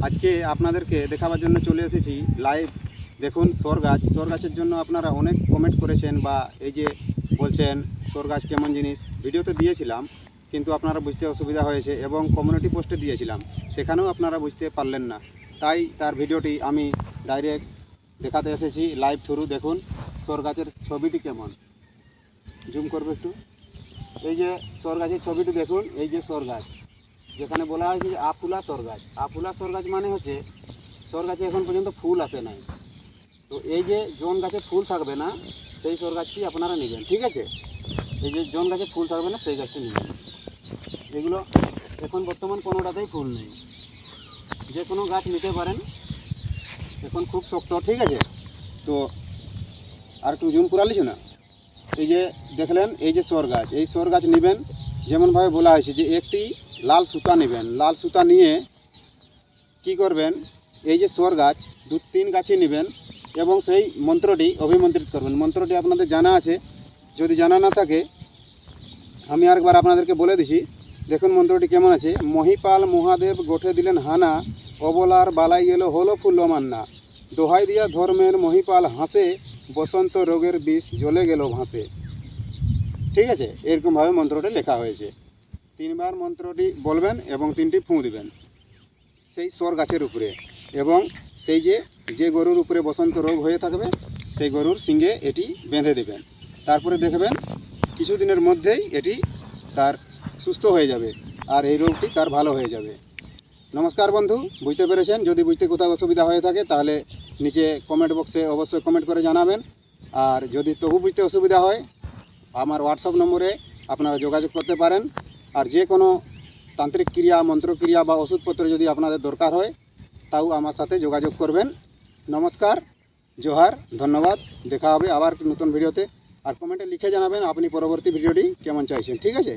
আজকে আপনাদেরকে দেখাবার জন্য চলে এসেছি লাইভ। দেখুন সর গাছের জন্য আপনারা অনেক কমেন্ট করেছেন বা এই যে বলছেন সর গাছ কেমন জিনিস, ভিডিওতে দিয়েছিলাম কিন্তু আপনারা বুঝতে অসুবিধা হয়েছে এবং কমিউনিটি পোস্টে দিয়েছিলাম, সেখানেও আপনারা বুঝতে পারলেন না। তাই তার ভিডিওটি আমি ডাইরেক্ট দেখাতে এসেছি লাইভ থ্রু। দেখুন সর গাছের ছবিটি কেমন, জুম করবে একটু। এই যে সর গাছের ছবিটি দেখুন, এই যে সর গাছ, যেখানে বলা হয়েছে যে আফুলা সর গাছ। আফুলা সর গাছ মানে হচ্ছে সর গাছে এখন পর্যন্ত ফুল আসে নাই। তো এই যে জন গাছে ফুল থাকবে না সেই সর গাছটি আপনারা নেবেন, ঠিক আছে? এই যে জন গাছে ফুল থাকবে না সেই গাছটি নেবেন। এগুলো এখন বর্তমান কোনোটাতেই ফুল নেই, যে কোনো গাছ নিতে পারেন, এখন খুব শক্ত, ঠিক আছে? তো আর একটু জুম করালিস না। এই যে দেখলেন এই যে সর গাছ, এই সর গাছ নেবেন যেমনভাবে বলা হয়েছে যে একটি লাল সুতা নেবেন। লাল সুতা নিয়ে কি করবেন, এই যে সর গাছ 2-3 গাছে নেবেন এবং সেই মন্ত্রটি অভিমন্ত্রিত করবেন। মন্ত্রটি আপনাদের জানা আছে, যদি জানা না থাকে আমি আরেকবার আপনাদেরকে বলে দিছি। দেখুন মন্ত্রটি কেমন আছে। মহিপাল মহাদেব গোঠে দিলেন হানা, অবলার বালাই গেল হলো ফুল্ল মান্না, দোহাই দিয়া ধর্মের মহিপাল হাসে, বসন্ত রোগের বিষ জ্বলে গেল ভাসে। ঠিক আছে, এরকমভাবে মন্ত্রটি লেখা হয়েছে। 3 বার মন্ত্রটি বলবেন এবং 3টি ফুঁ দিবেন সেই সর গাছের উপরে, এবং সেই যে গরুর উপরে বসন্ত রোগ হয়ে থাকবে সেই গরুর শিঙে এটি বেঁধে দেবেন। তারপরে দেখবেন কিছুদিনের মধ্যেই এটি তার সুস্থ হয়ে যাবে আর এই রোগটি তার ভালো হয়ে যাবে। নমস্কার বন্ধু, বুঝতে পেরেছেন? যদি বুঝতে কোথাও অসুবিধা হয়ে থাকে তাহলে নিচে কমেন্ট বক্সে অবশ্যই কমেন্ট করে জানাবেন। আর যদি তবু বুঝতে অসুবিধা হয় আমার হোয়াটসঅ্যাপ নম্বরে আপনারা যোগাযোগ করতে পারেন। আর যে কোনো তান্ত্রিক ক্রিয়া, মন্ত্রক্রিয়া বা ওষুধপত্র যদি আপনাদের দরকার হয় তাও আমার সাথে যোগাযোগ করবেন। নমস্কার, জোহার, ধন্যবাদ। দেখা হবে আবার নতুন ভিডিওতে। আর কমেন্টে লিখে জানাবেন আপনি পরবর্তী ভিডিওটি কেমন চাইছেন, ঠিক আছে?